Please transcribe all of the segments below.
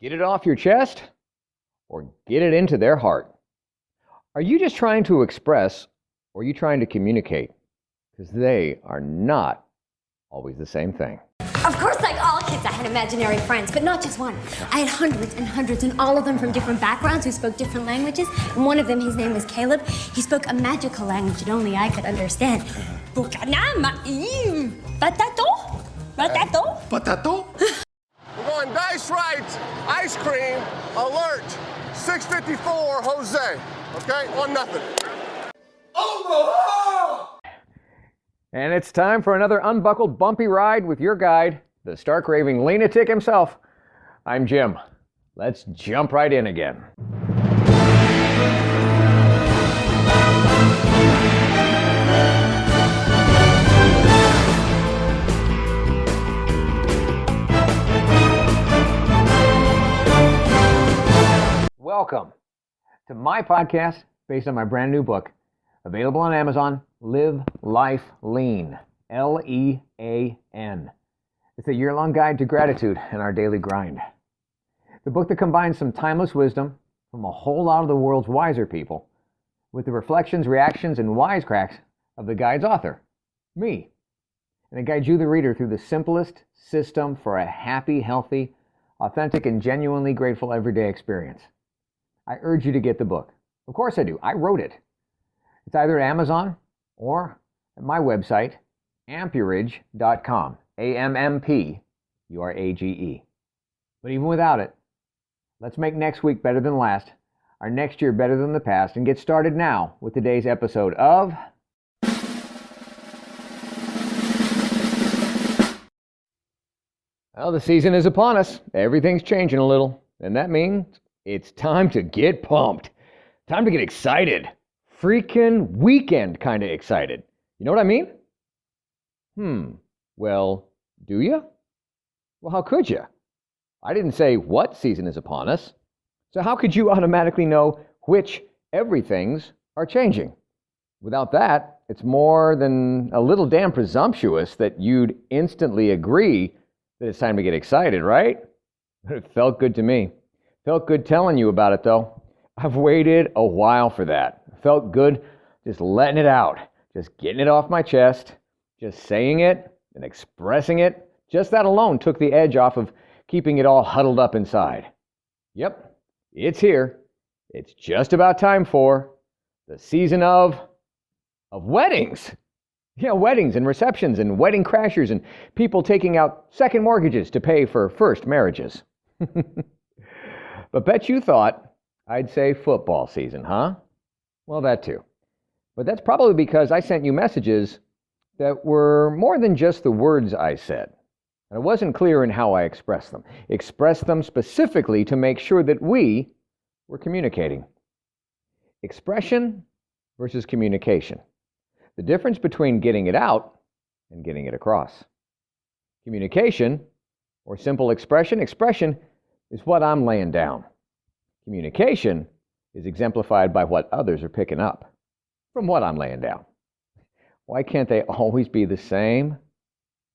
Get it off your chest or get it into their heart? Are you just trying to express or are you trying to communicate? Because they are not always the same thing. Of course, like all kids, I had imaginary friends, but not just one. I had hundreds and hundreds, and all of them from different backgrounds who spoke different languages. And one of them, his name was Caleb. He spoke a magical language that only I could understand. Potato? We're going dice right, ice cream, alert, 654, Jose. Okay, 1-0. And it's time for another unbuckled, bumpy ride with your guide, the stark raving LEAN-atic himself. I'm Jim. Let's jump right in again. Welcome to my podcast based on my brand new book, available on Amazon, Live Life Lean, L-E-A-N. It's a year-long guide to gratitude and our daily grind. The book that combines some timeless wisdom from a whole lot of the world's wiser people with the reflections, reactions, and wisecracks of the guide's author, me. And it guides you, the reader, through the simplest system for a happy, healthy, authentic, and genuinely grateful everyday experience. I urge you to get the book. Of course I do. I wrote it. It's either at Amazon or at my website, ampurage.com. A-M-M-P-U-R-A-G-E. But even without it, let's make next week better than last, our next year better than the past, and get started now with today's episode of... Well, the season is upon us. Everything's changing a little, and that means it's time to get pumped. Time to get excited. Freaking weekend kind of excited. You know what I mean? Well, do you? Well, how could you? I didn't say what season is upon us. So how could you automatically know which everythings are changing? Without that, it's more than a little damn presumptuous that you'd instantly agree that it's time to get excited, right? It felt good to me. Felt good telling you about it, though. I've waited a while for that. Felt good just letting it out, just getting it off my chest, just saying it and expressing it. Just that alone took the edge off of keeping it all huddled up inside. Yep, it's here. It's just about time for the season of weddings. Yeah, weddings and receptions and wedding crashers and people taking out second mortgages to pay for first marriages. But bet you thought I'd say football season, huh? Well, that too. But that's probably because I sent you messages that were more than just the words I said. And I wasn't clear in how I expressed them. Expressed them specifically to make sure that we were communicating. Expression versus communication. The difference between getting it out and getting it across. Communication, or simple expression, is what I'm laying down. Communication is exemplified by what others are picking up from what I'm laying down. Why can't they always be the same?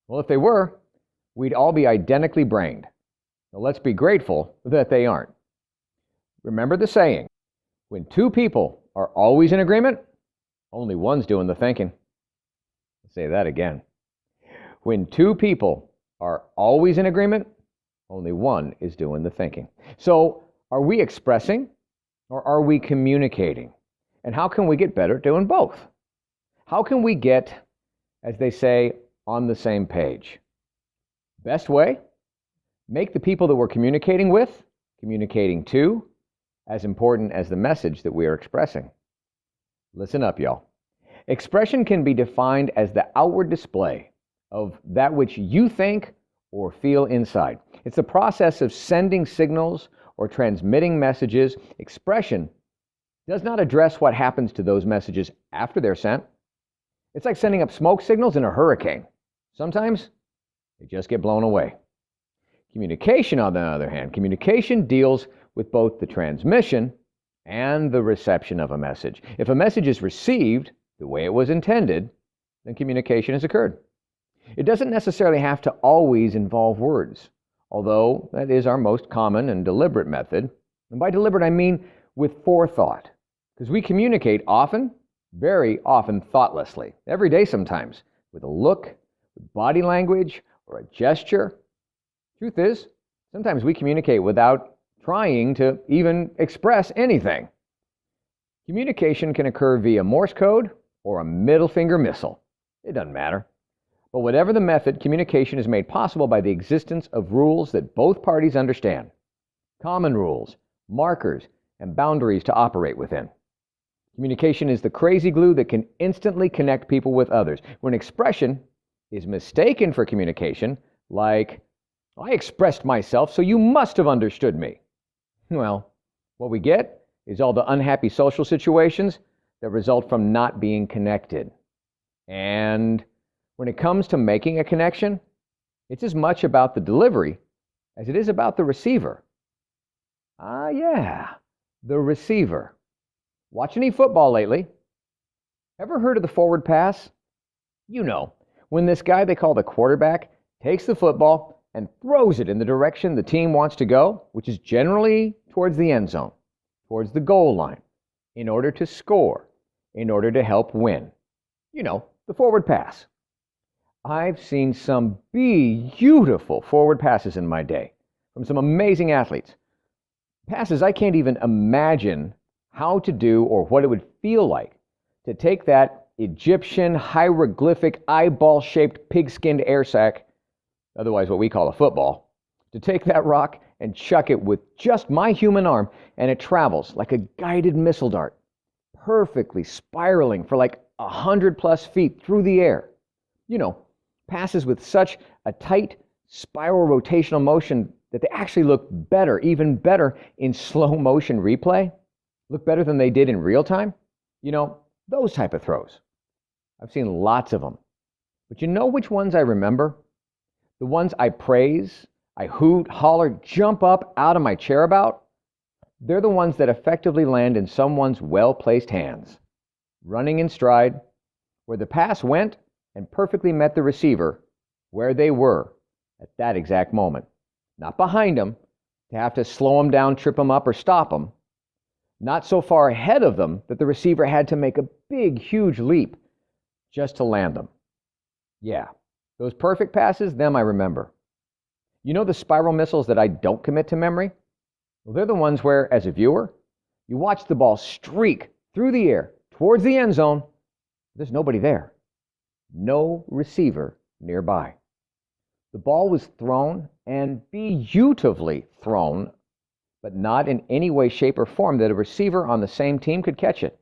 Well, if they were, we'd all be identically brained. Now, let's be grateful that they aren't. Remember the saying, when two people are always in agreement, only one's doing the thinking. I'll say that again. When two people are always in agreement, only one is doing the thinking. So, are we expressing or are we communicating? And how can we get better at doing both? How can we get, as they say, on the same page? Best way? Make the people that we're communicating with, communicating to, as important as the message that we are expressing. Listen up, y'all. Expression can be defined as the outward display of that which you think or feel inside. It's the process of sending signals or transmitting messages. Expression does not address what happens to those messages after they're sent. It's like sending up smoke signals in a hurricane. Sometimes they just get blown away. Communication, on the other hand, communication deals with both the transmission and the reception of a message. If a message is received the way it was intended, then communication has occurred. It doesn't necessarily have to always involve words. although that is our most common and deliberate method. And by deliberate, I mean with forethought, because we communicate often, very often thoughtlessly, every day sometimes, with a look, with body language, or a gesture. Truth is, sometimes we communicate without trying to even express anything. Communication can occur via Morse code or a middle finger missile. It doesn't matter. But whatever the method, communication is made possible by the existence of rules that both parties understand. Common rules, markers, and boundaries to operate within. Communication is the crazy glue that can instantly connect people with others. When expression is mistaken for communication, like, I expressed myself, so you must have understood me. Well, what we get is all the unhappy social situations that result from not being connected. And when it comes to making a connection, it's as much about the delivery as it is about the receiver. Ah, yeah, the receiver. Watch any football lately? Ever heard of the forward pass? You know, when this guy they call the quarterback takes the football and throws it in the direction the team wants to go, which is generally towards the end zone, towards the goal line, in order to score, in order to help win. You know, the forward pass. I've seen some beautiful forward passes in my day from some amazing athletes. Passes I can't even imagine how to do or what it would feel like to take that Egyptian hieroglyphic eyeball-shaped pig-skinned air sack, otherwise what we call a football, to take that rock and chuck it with just my human arm, and it travels like a guided missile dart, perfectly spiraling for like 100+ feet through the air. You know, passes with such a tight spiral rotational motion that they actually look better, even better in slow motion replay. Look better than they did in real time. You know, those type of throws. I've seen lots of them. But you know which ones I remember? The ones I praise, I hoot, holler, jump up out of my chair about? They're the ones that effectively land in someone's well-placed hands, running in stride, where the pass went and perfectly met the receiver where they were at that exact moment. Not behind them, to have to slow them down, trip them up, or stop them. Not so far ahead of them that the receiver had to make a big, huge leap just to land them. Yeah, those perfect passes, them I remember. You know the spiral missiles that I don't commit to memory? Well, they're the ones where, as a viewer, you watch the ball streak through the air towards the end zone. There's nobody there. No receiver nearby. The ball was thrown, and beautifully thrown, but not in any way, shape, or form that a receiver on the same team could catch it.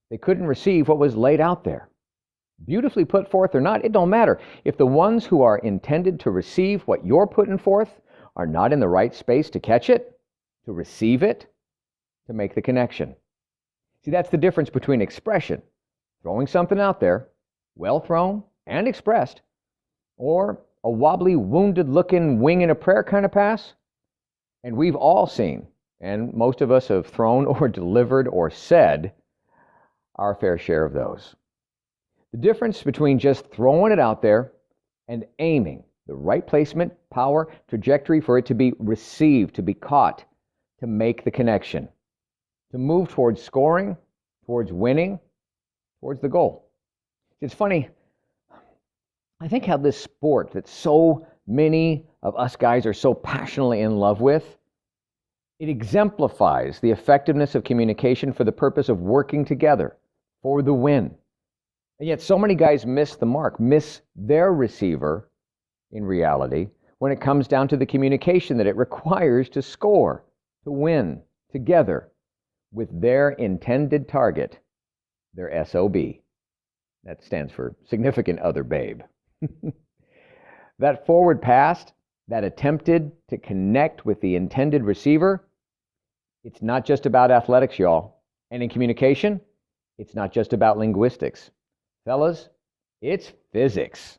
They couldn't receive what was laid out there. Beautifully put forth or not, it don't matter. If the ones who are intended to receive what you're putting forth are not in the right space to catch it, to receive it, to make the connection. See, that's the difference between expression, throwing something out there, well thrown and expressed, or a wobbly, wounded-looking wing and a prayer kind of pass. And we've all seen, and most of us have thrown or delivered or said our fair share of those. The difference between just throwing it out there and aiming, the right placement, power, trajectory for it to be received, to be caught, to make the connection, to move towards scoring, towards winning, towards the goal. It's funny, I think how this sport that so many of us guys are so passionately in love with, it exemplifies the effectiveness of communication for the purpose of working together for the win. And yet so many guys miss the mark, miss their receiver in reality when it comes down to the communication that it requires to score, to win together with their intended target, their SOB. That stands for significant other babe. That forward pass, that attempted to connect with the intended receiver, it's not just about athletics, y'all. And in communication, it's not just about linguistics. Fellas, it's physics.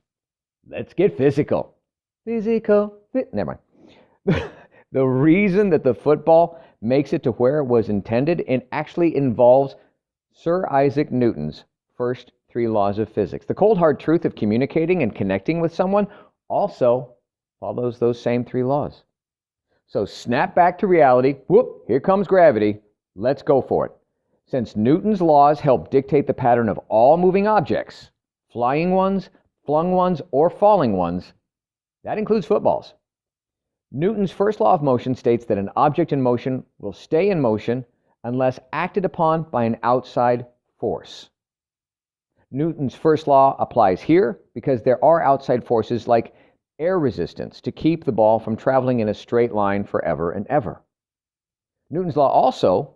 Let's get physical. Never mind. The reason that the football makes it to where it was intended and actually involves Sir Isaac Newton's first 3 laws of physics. The cold hard truth of communicating and connecting with someone also follows those same three laws. So snap back to reality. Whoop, here comes gravity. Let's go for it. Since Newton's laws help dictate the pattern of all moving objects, flying ones, flung ones, or falling ones, that includes footballs. Newton's first law of motion states that an object in motion will stay in motion unless acted upon by an outside force. Newton's first law applies here because there are outside forces like air resistance to keep the ball from traveling in a straight line forever and ever. Newton's law also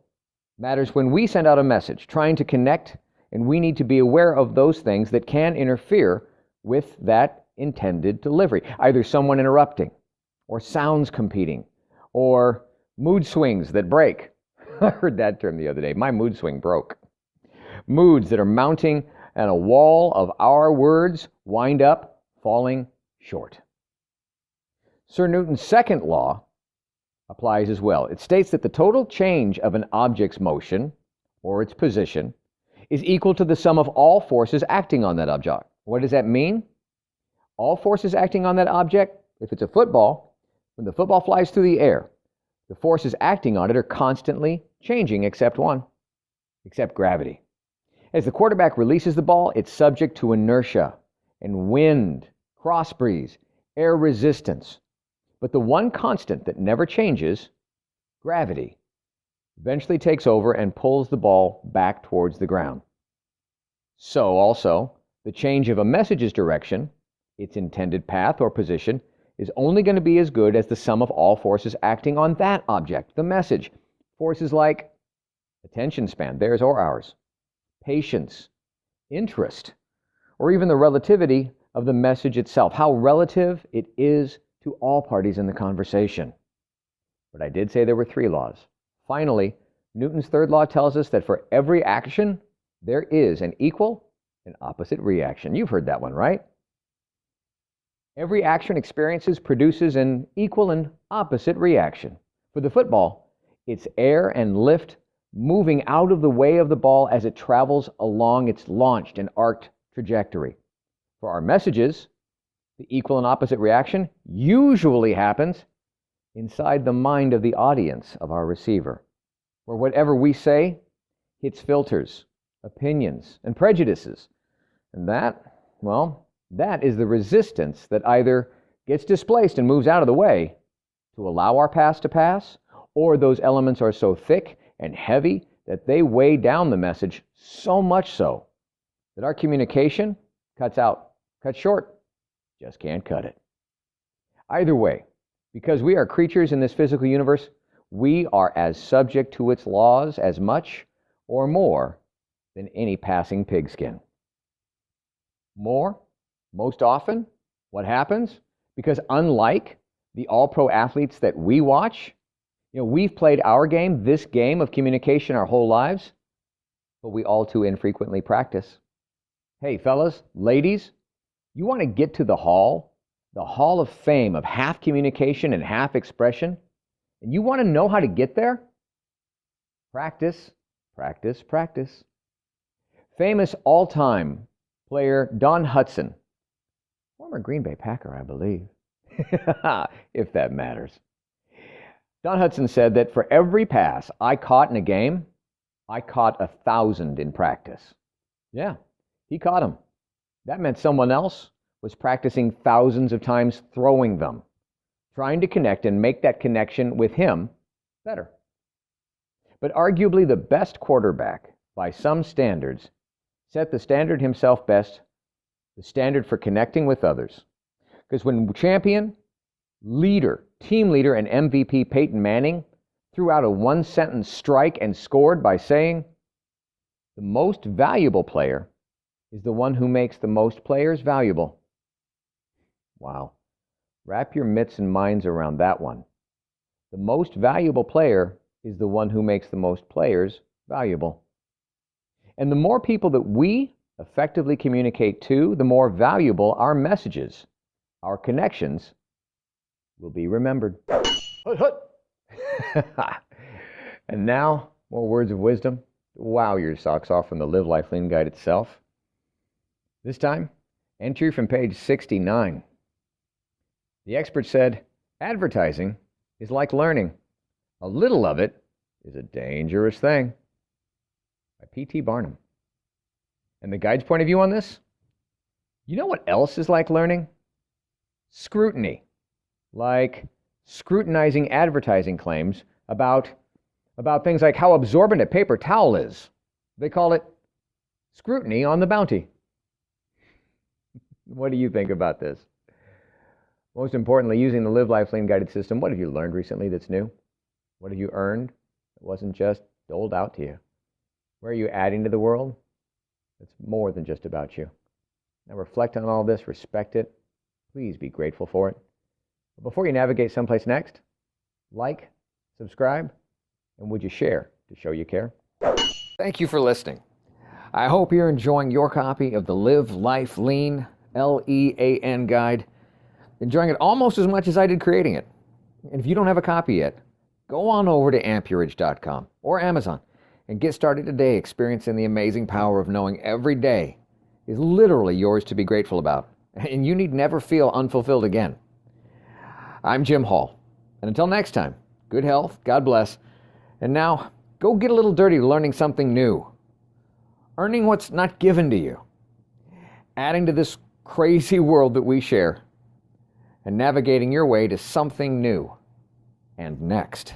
matters when we send out a message trying to connect, and we need to be aware of those things that can interfere with that intended delivery, either someone interrupting, or sounds competing, or mood swings that break. I heard that term the other day. My mood swing broke. Moods that are mounting and a wall of our words wind up falling short. Sir Newton's second law applies as well. It states that the total change of an object's motion, or its position, is equal to the sum of all forces acting on that object. What does that mean? All forces acting on that object, if it's a football, when the football flies through the air, the forces acting on it are constantly changing except one, except gravity. As the quarterback releases the ball, it's subject to inertia and wind, cross breeze, air resistance. But the one constant that never changes, gravity, eventually takes over and pulls the ball back towards the ground. So also, the change of a message's direction, its intended path or position, is only going to be as good as the sum of all forces acting on that object, the message. Forces like attention span, theirs or ours, patience, interest, or even the relativity of the message itself, how relative it is to all parties in the conversation. But I did say there were three laws. Finally, Newton's third law tells us that for every action, there is an equal and opposite reaction. You've heard that one, right? Every action produces an equal and opposite reaction. For the football, it's air and lift moving out of the way of the ball as it travels along its launched and arced trajectory. For our messages, the equal and opposite reaction usually happens inside the mind of the audience of our receiver, where whatever we say hits filters, opinions, and prejudices. And that is the resistance that either gets displaced and moves out of the way to allow our pass to pass, or those elements are so thick and heavy that they weigh down the message so much so that our communication cuts short. Just can't cut it. Either way, because we are creatures in this physical universe, we are as subject to its laws as much or more than any passing pigskin. More, most often, what happens? Because unlike the all-pro athletes that we watch, we've played our game, this game of communication our whole lives, but we all too infrequently practice. Hey, fellas, ladies, you want to get to the hall of fame of half communication and half expression, and you want to know how to get there? Practice, practice, practice. Famous all-time player Don Hutson, former Green Bay Packer, I believe, if that matters. Don Hutson said that for every pass I caught in a game, I caught 1,000 in practice. Yeah, he caught them. That meant someone else was practicing thousands of times throwing them, trying to connect and make that connection with him better. But arguably the best quarterback, by some standards, set the standard himself best, the standard for connecting with others. Because when champion, leader, team leader, and MVP Peyton Manning threw out a one-sentence strike and scored by saying, "The most valuable player is the one who makes the most players valuable." Wow. Wrap your mitts and minds around that one. The most valuable player is the one who makes the most players valuable. And the more people that we effectively communicate to, the more valuable our messages, our connections, will be remembered. Hut, hut. And now, more words of wisdom. Wow your socks off from the Live Life Lean Guide itself. This time, entry from page 69. The expert said, advertising is like learning. A little of it is a dangerous thing. By P.T. Barnum. And the guide's point of view on this? You know what else is like learning? Scrutiny. Like scrutinizing advertising claims about things like how absorbent a paper towel is. They call it scrutiny on the bounty. What do you think about this? Most importantly, using the Live Life Lean guided system, what have you learned recently that's new? What have you earned that wasn't just doled out to you? Where are you adding to the world? It's more than just about you. Now reflect on all this, respect it. Please be grateful for it. But before you navigate someplace next, like, subscribe, and would you share to show you care? Thank you for listening. I hope you're enjoying your copy of the Live Life Lean, LEAN guide. Enjoying it almost as much as I did creating it. And if you don't have a copy yet, go on over to ampurage.com or Amazon and get started today experiencing the amazing power of knowing every day is literally yours to be grateful about. And you need never feel unfulfilled again. I'm Jim Hall. And until next time, good health, God bless. And now, go get a little dirty learning something new. Earning what's not given to you. Adding to this crazy world that we share. And navigating your way to something new and next.